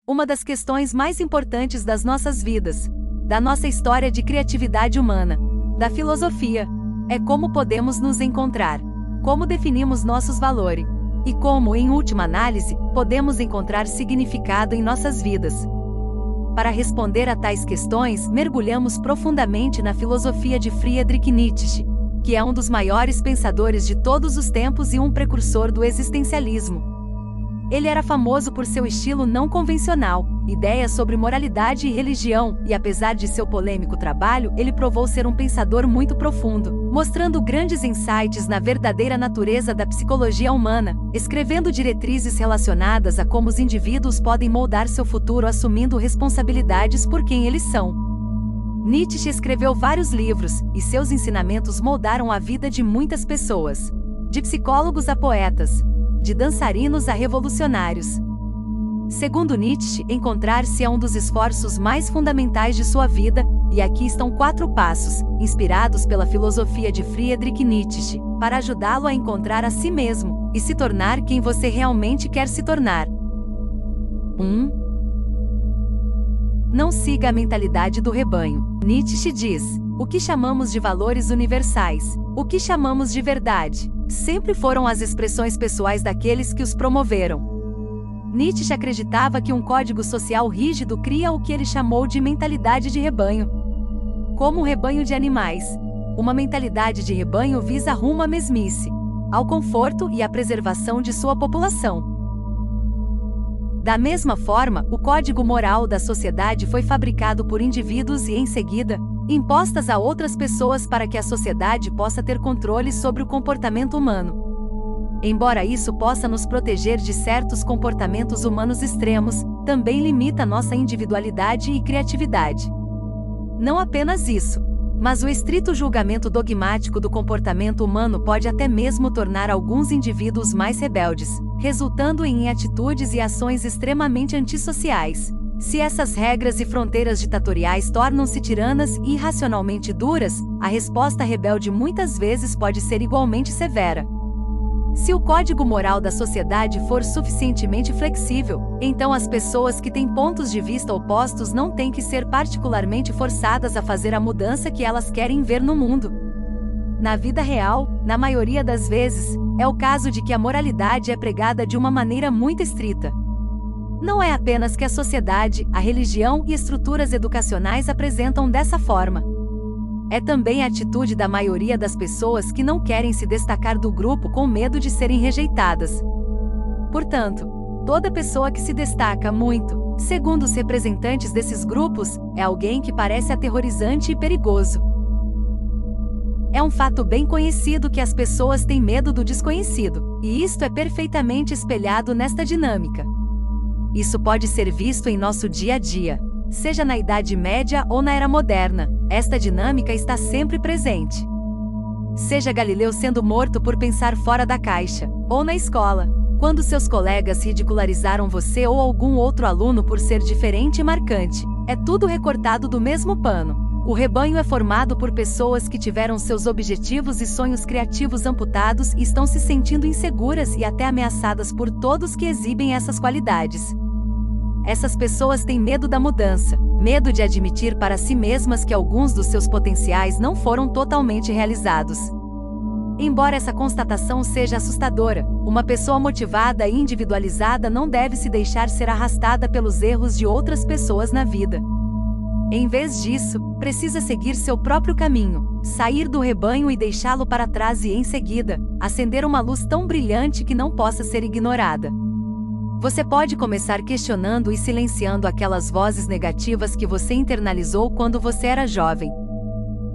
uma das questões mais importantes das nossas vidas, da nossa história de criatividade humana, da filosofia, é como podemos nos encontrar, como definimos nossos valores, e como, em última análise, podemos encontrar significado em nossas vidas. Para responder a tais questões, mergulhamos profundamente na filosofia de Friedrich Nietzsche, que é um dos maiores pensadores de todos os tempos e um precursor do existencialismo. Ele era famoso por seu estilo não convencional, ideias sobre moralidade e religião, e apesar de seu polêmico trabalho, ele provou ser um pensador muito profundo, mostrando grandes insights na verdadeira natureza da psicologia humana, escrevendo diretrizes relacionadas a como os indivíduos podem moldar seu futuro assumindo responsabilidades por quem eles são. Nietzsche escreveu vários livros, e seus ensinamentos moldaram a vida de muitas pessoas, de psicólogos a poetas, de dançarinos a revolucionários. Segundo Nietzsche, encontrar-se é um dos esforços mais fundamentais de sua vida, e aqui estão 4 passos, inspirados pela filosofia de Friedrich Nietzsche, para ajudá-lo a encontrar a si mesmo, e se tornar quem você realmente quer se tornar. 1. Não siga a mentalidade do rebanho. Nietzsche diz: o que chamamos de valores universais, o que chamamos de verdade, sempre foram as expressões pessoais daqueles que os promoveram. Nietzsche acreditava que um código social rígido cria o que ele chamou de mentalidade de rebanho. Como um rebanho de animais, uma mentalidade de rebanho visa rumo à mesmice, ao conforto e à preservação de sua população. Da mesma forma, o código moral da sociedade foi fabricado por indivíduos e, em seguida, impostas a outras pessoas para que a sociedade possa ter controle sobre o comportamento humano. Embora isso possa nos proteger de certos comportamentos humanos extremos, também limita nossa individualidade e criatividade. Não apenas isso, mas o estrito julgamento dogmático do comportamento humano pode até mesmo tornar alguns indivíduos mais rebeldes, resultando em atitudes e ações extremamente antissociais. Se essas regras e fronteiras ditatoriais tornam-se tiranas e irracionalmente duras, a resposta rebelde muitas vezes pode ser igualmente severa. Se o código moral da sociedade for suficientemente flexível, então as pessoas que têm pontos de vista opostos não têm que ser particularmente forçadas a fazer a mudança que elas querem ver no mundo. Na vida real, na maioria das vezes, é o caso de que a moralidade é pregada de uma maneira muito estrita. Não é apenas que a sociedade, a religião e estruturas educacionais apresentam dessa forma. É também a atitude da maioria das pessoas que não querem se destacar do grupo com medo de serem rejeitadas. Portanto, toda pessoa que se destaca muito, segundo os representantes desses grupos, é alguém que parece aterrorizante e perigoso. É um fato bem conhecido que as pessoas têm medo do desconhecido, e isto é perfeitamente espelhado nesta dinâmica. Isso pode ser visto em nosso dia a dia, seja na Idade Média ou na Era Moderna, esta dinâmica está sempre presente. Seja Galileu sendo morto por pensar fora da caixa, ou na escola, quando seus colegas ridicularizaram você ou algum outro aluno por ser diferente e marcante, é tudo recortado do mesmo pano. O rebanho é formado por pessoas que tiveram seus objetivos e sonhos criativos amputados e estão se sentindo inseguras e até ameaçadas por todos que exibem essas qualidades. Essas pessoas têm medo da mudança, medo de admitir para si mesmas que alguns dos seus potenciais não foram totalmente realizados. Embora essa constatação seja assustadora, uma pessoa motivada e individualizada não deve se deixar ser arrastada pelos erros de outras pessoas na vida. Em vez disso, precisa seguir seu próprio caminho, sair do rebanho e deixá-lo para trás e, em seguida, acender uma luz tão brilhante que não possa ser ignorada. Você pode começar questionando e silenciando aquelas vozes negativas que você internalizou quando você era jovem.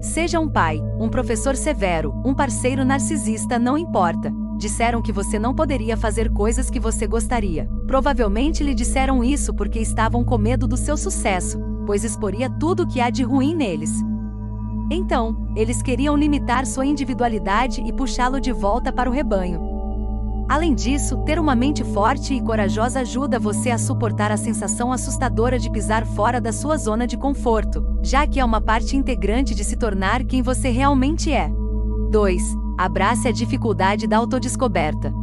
Seja um pai, um professor severo, um parceiro narcisista, não importa. Disseram que você não poderia fazer coisas que você gostaria. Provavelmente lhe disseram isso porque estavam com medo do seu sucesso, pois exporia tudo o que há de ruim neles. Então, eles queriam limitar sua individualidade e puxá-lo de volta para o rebanho. Além disso, ter uma mente forte e corajosa ajuda você a suportar a sensação assustadora de pisar fora da sua zona de conforto, já que é uma parte integrante de se tornar quem você realmente é. 2. Abrace a dificuldade da autodescoberta.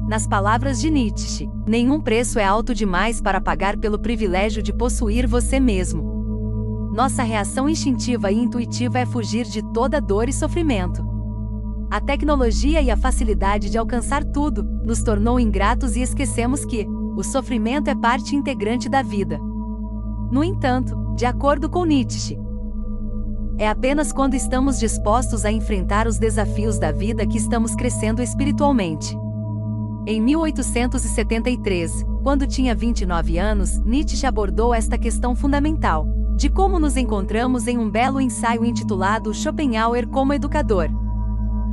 Nas palavras de Nietzsche, nenhum preço é alto demais para pagar pelo privilégio de possuir você mesmo. Nossa reação instintiva e intuitiva é fugir de toda dor e sofrimento. A tecnologia e a facilidade de alcançar tudo nos tornou ingratos e esquecemos que o sofrimento é parte integrante da vida. No entanto, de acordo com Nietzsche, é apenas quando estamos dispostos a enfrentar os desafios da vida que estamos crescendo espiritualmente. Em 1873, quando tinha 29 anos, Nietzsche abordou esta questão fundamental, de como nos encontramos em um belo ensaio intitulado Schopenhauer como Educador.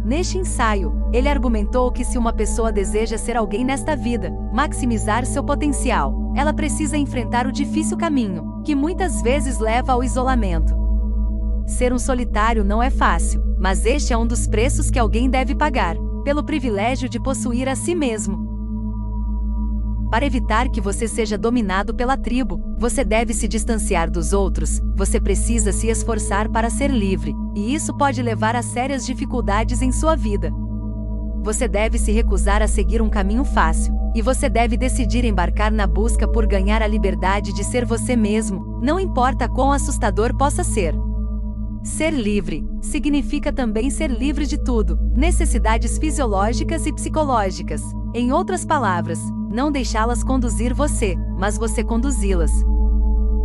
Neste ensaio, ele argumentou que se uma pessoa deseja ser alguém nesta vida, maximizar seu potencial, ela precisa enfrentar o difícil caminho, que muitas vezes leva ao isolamento. Ser um solitário não é fácil, mas este é um dos preços que alguém deve pagar, pelo privilégio de possuir a si mesmo. Para evitar que você seja dominado pela tribo, você deve se distanciar dos outros, você precisa se esforçar para ser livre, e isso pode levar a sérias dificuldades em sua vida. Você deve se recusar a seguir um caminho fácil, e você deve decidir embarcar na busca por ganhar a liberdade de ser você mesmo, não importa quão assustador possa ser. Ser livre significa também ser livre de tudo, necessidades fisiológicas e psicológicas. Em outras palavras, não deixá-las conduzir você, mas você conduzi-las.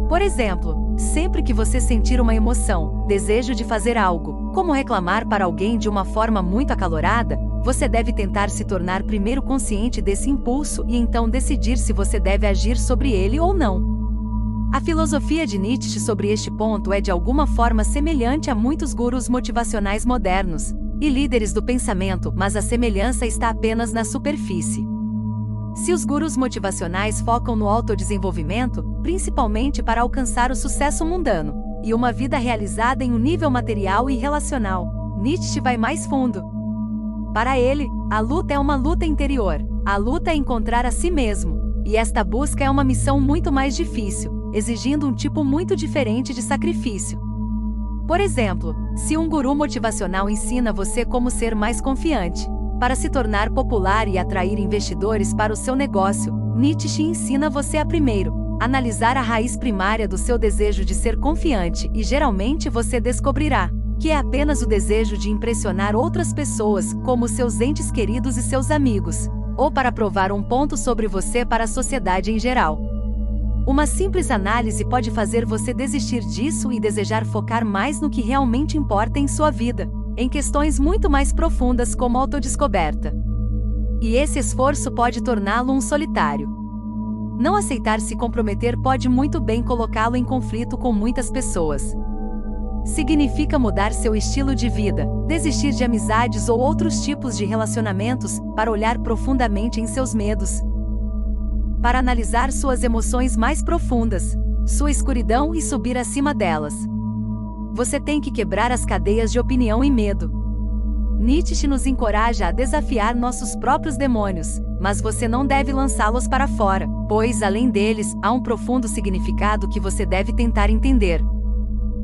Por exemplo, sempre que você sentir uma emoção, desejo de fazer algo, como reclamar para alguém de uma forma muito acalorada, você deve tentar se tornar primeiro consciente desse impulso e então decidir se você deve agir sobre ele ou não. A filosofia de Nietzsche sobre este ponto é de alguma forma semelhante a muitos gurus motivacionais modernos e líderes do pensamento, mas a semelhança está apenas na superfície. Se os gurus motivacionais focam no autodesenvolvimento, principalmente para alcançar o sucesso mundano e uma vida realizada em um nível material e relacional, Nietzsche vai mais fundo. Para ele, a luta é uma luta interior, a luta é encontrar a si mesmo, e esta busca é uma missão muito mais difícil, exigindo um tipo muito diferente de sacrifício. Por exemplo, se um guru motivacional ensina você como ser mais confiante, para se tornar popular e atrair investidores para o seu negócio, Nietzsche ensina você a primeiro analisar a raiz primária do seu desejo de ser confiante e geralmente você descobrirá que é apenas o desejo de impressionar outras pessoas, como seus entes queridos e seus amigos, ou para provar um ponto sobre você para a sociedade em geral. Uma simples análise pode fazer você desistir disso e desejar focar mais no que realmente importa em sua vida, em questões muito mais profundas como a autodescoberta. E esse esforço pode torná-lo um solitário. Não aceitar se comprometer pode muito bem colocá-lo em conflito com muitas pessoas. Significa mudar seu estilo de vida, desistir de amizades ou outros tipos de relacionamentos, para olhar profundamente em seus medos, para analisar suas emoções mais profundas, sua escuridão e subir acima delas. Você tem que quebrar as cadeias de opinião e medo. Nietzsche nos encoraja a desafiar nossos próprios demônios, mas você não deve lançá-los para fora, pois, além deles, há um profundo significado que você deve tentar entender.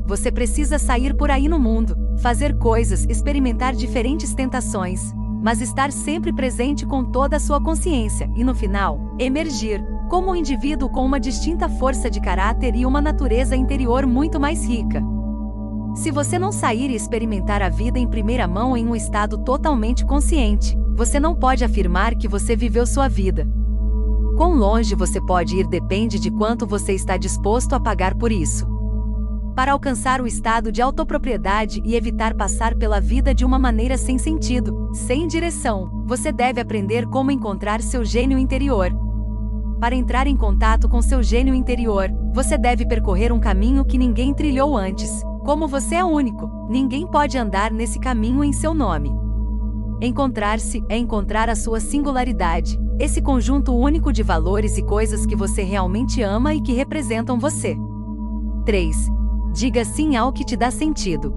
Você precisa sair por aí no mundo, fazer coisas, experimentar diferentes tentações, mas estar sempre presente com toda a sua consciência e, no final, emergir como um indivíduo com uma distinta força de caráter e uma natureza interior muito mais rica. Se você não sair e experimentar a vida em primeira mão em um estado totalmente consciente, você não pode afirmar que você viveu sua vida. Quão longe você pode ir depende de quanto você está disposto a pagar por isso. Para alcançar o estado de autopropriedade e evitar passar pela vida de uma maneira sem sentido, sem direção, você deve aprender como encontrar seu gênio interior. Para entrar em contato com seu gênio interior, você deve percorrer um caminho que ninguém trilhou antes. Como você é único, ninguém pode andar nesse caminho em seu nome. Encontrar-se é encontrar a sua singularidade, esse conjunto único de valores e coisas que você realmente ama e que representam você. 3. Diga sim ao que te dá sentido.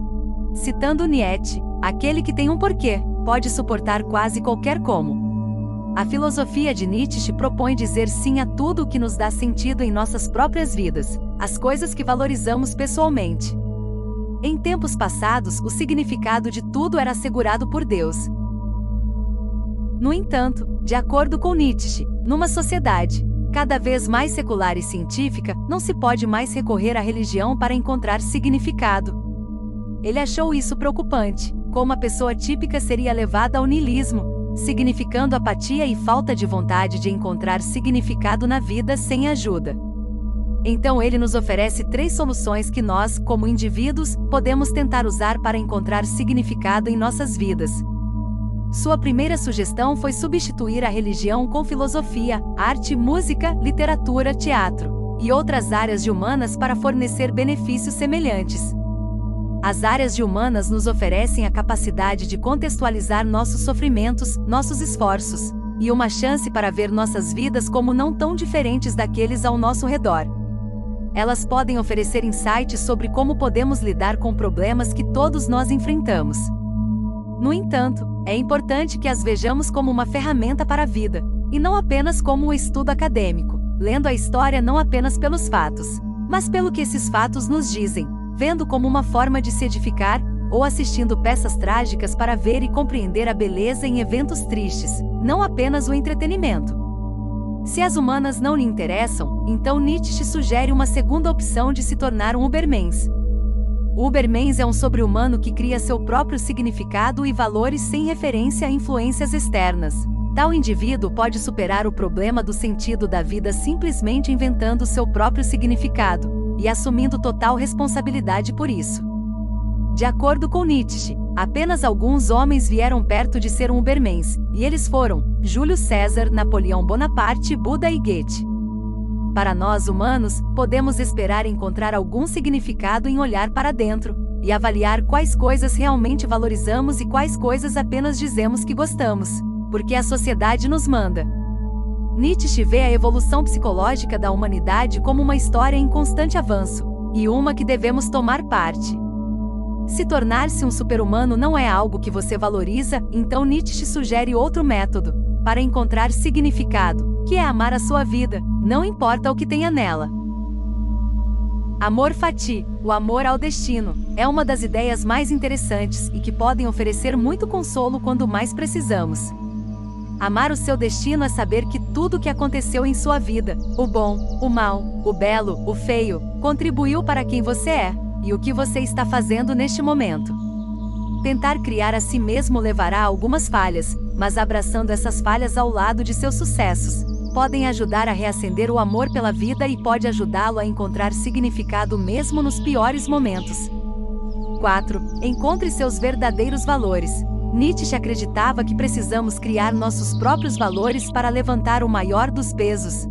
Citando Nietzsche, aquele que tem um porquê, pode suportar quase qualquer como. A filosofia de Nietzsche propõe dizer sim a tudo o que nos dá sentido em nossas próprias vidas, as coisas que valorizamos pessoalmente. Em tempos passados, o significado de tudo era assegurado por Deus. No entanto, de acordo com Nietzsche, numa sociedade cada vez mais secular e científica, não se pode mais recorrer à religião para encontrar significado. Ele achou isso preocupante, como a pessoa típica seria levada ao niilismo, significando apatia e falta de vontade de encontrar significado na vida sem ajuda. Então ele nos oferece 3 soluções que nós, como indivíduos, podemos tentar usar para encontrar significado em nossas vidas. Sua primeira sugestão foi substituir a religião com filosofia, arte, música, literatura, teatro e outras áreas de humanas para fornecer benefícios semelhantes. As áreas de humanas nos oferecem a capacidade de contextualizar nossos sofrimentos, nossos esforços, e uma chance para ver nossas vidas como não tão diferentes daqueles ao nosso redor. Elas podem oferecer insights sobre como podemos lidar com problemas que todos nós enfrentamos. No entanto, é importante que as vejamos como uma ferramenta para a vida, e não apenas como um estudo acadêmico, lendo a história não apenas pelos fatos, mas pelo que esses fatos nos dizem, vendo como uma forma de se edificar, ou assistindo peças trágicas para ver e compreender a beleza em eventos tristes, não apenas o entretenimento. Se as humanas não lhe interessam, então Nietzsche sugere uma segunda opção de se tornar um Ubermensch. O Ubermensch é um sobre-humano que cria seu próprio significado e valores sem referência a influências externas. Tal indivíduo pode superar o problema do sentido da vida simplesmente inventando seu próprio significado e assumindo total responsabilidade por isso. De acordo com Nietzsche, apenas alguns homens vieram perto de ser um Ubermensch, e eles foram Júlio César, Napoleão Bonaparte, Buda e Goethe. Para nós humanos, podemos esperar encontrar algum significado em olhar para dentro e avaliar quais coisas realmente valorizamos e quais coisas apenas dizemos que gostamos, porque a sociedade nos manda. Nietzsche vê a evolução psicológica da humanidade como uma história em constante avanço, e uma que devemos tomar parte. Se tornar-se um super-humano não é algo que você valoriza, então Nietzsche sugere outro método para encontrar significado, que é amar a sua vida, não importa o que tenha nela. Amor fati, o amor ao destino, é uma das ideias mais interessantes e que podem oferecer muito consolo quando mais precisamos. Amar o seu destino é saber que tudo o que aconteceu em sua vida, o bom, o mal, o belo, o feio, contribuiu para quem você é, e o que você está fazendo neste momento. Tentar criar a si mesmo levará a algumas falhas, mas abraçando essas falhas ao lado de seus sucessos, podem ajudar a reacender o amor pela vida e pode ajudá-lo a encontrar significado mesmo nos piores momentos. 4. Encontre seus verdadeiros valores. Nietzsche acreditava que precisamos criar nossos próprios valores para levantar o maior dos pesos.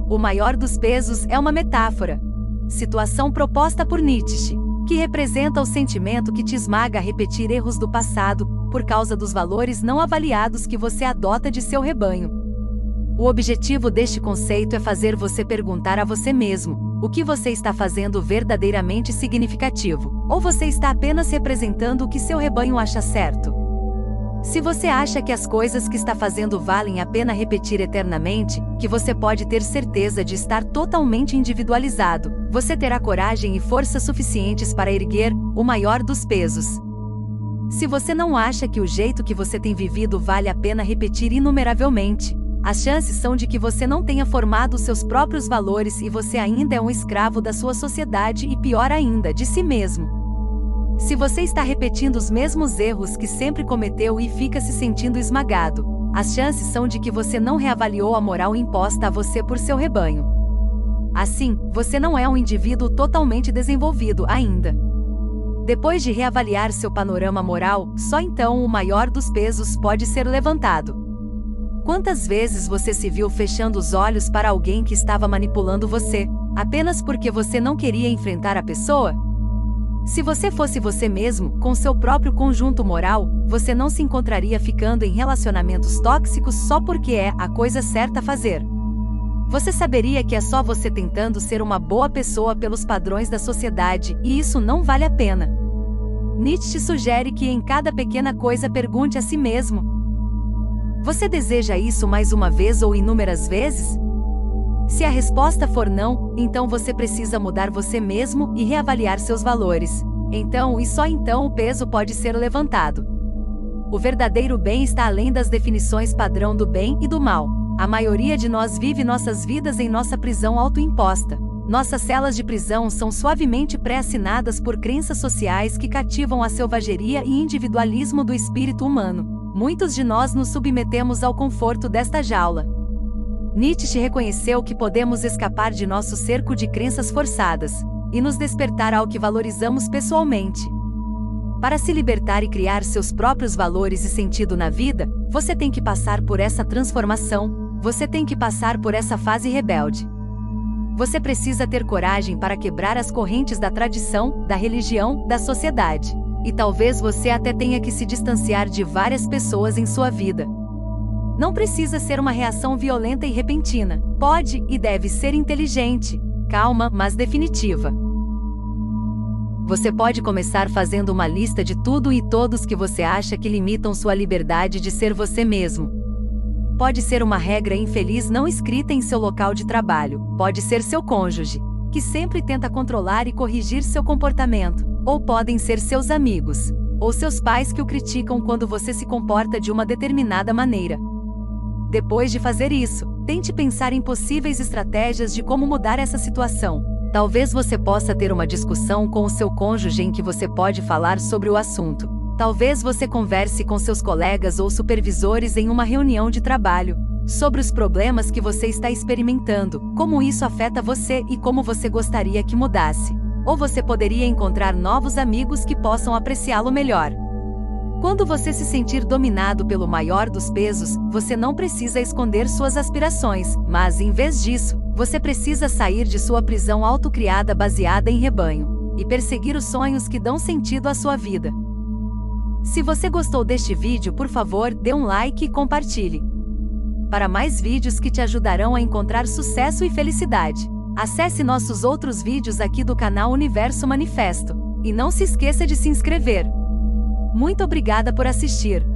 O maior dos pesos é uma metáfora, situação proposta por Nietzsche, que representa o sentimento que te esmaga a repetir erros do passado, por causa dos valores não avaliados que você adota de seu rebanho. O objetivo deste conceito é fazer você perguntar a você mesmo: o que você está fazendo verdadeiramente significativo, ou você está apenas representando o que seu rebanho acha certo? Se você acha que as coisas que está fazendo valem a pena repetir eternamente, que você pode ter certeza de estar totalmente individualizado, você terá coragem e força suficientes para erguer o maior dos pesos. Se você não acha que o jeito que você tem vivido vale a pena repetir inumeravelmente, as chances são de que você não tenha formado seus próprios valores e você ainda é um escravo da sua sociedade e, pior ainda, de si mesmo. Se você está repetindo os mesmos erros que sempre cometeu e fica se sentindo esmagado, as chances são de que você não reavaliou a moral imposta a você por seu rebanho. Assim, você não é um indivíduo totalmente desenvolvido ainda. Depois de reavaliar seu panorama moral, só então o maior dos pesos pode ser levantado. Quantas vezes você se viu fechando os olhos para alguém que estava manipulando você, apenas porque você não queria enfrentar a pessoa? Se você fosse você mesmo, com seu próprio conjunto moral, você não se encontraria ficando em relacionamentos tóxicos só porque é a coisa certa a fazer. Você saberia que é só você tentando ser uma boa pessoa pelos padrões da sociedade, e isso não vale a pena. Nietzsche sugere que em cada pequena coisa pergunte a si mesmo: você deseja isso mais uma vez ou inúmeras vezes? Se a resposta for não, então você precisa mudar você mesmo e reavaliar seus valores. Então e só então o peso pode ser levantado. O verdadeiro bem está além das definições padrão do bem e do mal. A maioria de nós vive nossas vidas em nossa prisão autoimposta. Nossas celas de prisão são suavemente pré-assinadas por crenças sociais que cativam a selvageria e individualismo do espírito humano. Muitos de nós nos submetemos ao conforto desta jaula. Nietzsche reconheceu que podemos escapar de nosso cerco de crenças forçadas e nos despertar ao que valorizamos pessoalmente. Para se libertar e criar seus próprios valores e sentido na vida, você tem que passar por essa transformação, você tem que passar por essa fase rebelde. Você precisa ter coragem para quebrar as correntes da tradição, da religião, da sociedade. E talvez você até tenha que se distanciar de várias pessoas em sua vida. Não precisa ser uma reação violenta e repentina. Pode e deve ser inteligente, calma, mas definitiva. Você pode começar fazendo uma lista de tudo e todos que você acha que limitam sua liberdade de ser você mesmo. Pode ser uma regra infeliz não escrita em seu local de trabalho. Pode ser seu cônjuge, que sempre tenta controlar e corrigir seu comportamento. Ou podem ser seus amigos, ou seus pais que o criticam quando você se comporta de uma determinada maneira. Depois de fazer isso, tente pensar em possíveis estratégias de como mudar essa situação. Talvez você possa ter uma discussão com o seu cônjuge em que você pode falar sobre o assunto. Talvez você converse com seus colegas ou supervisores em uma reunião de trabalho sobre os problemas que você está experimentando, como isso afeta você e como você gostaria que mudasse. Ou você poderia encontrar novos amigos que possam apreciá-lo melhor. Quando você se sentir dominado pelo maior dos pesos, você não precisa esconder suas aspirações, mas, em vez disso, você precisa sair de sua prisão autocriada baseada em rebanho e perseguir os sonhos que dão sentido à sua vida. Se você gostou deste vídeo, por favor, dê um like e compartilhe. Para mais vídeos que te ajudarão a encontrar sucesso e felicidade, acesse nossos outros vídeos aqui do canal Universo Manifesto. E não se esqueça de se inscrever. Muito obrigada por assistir.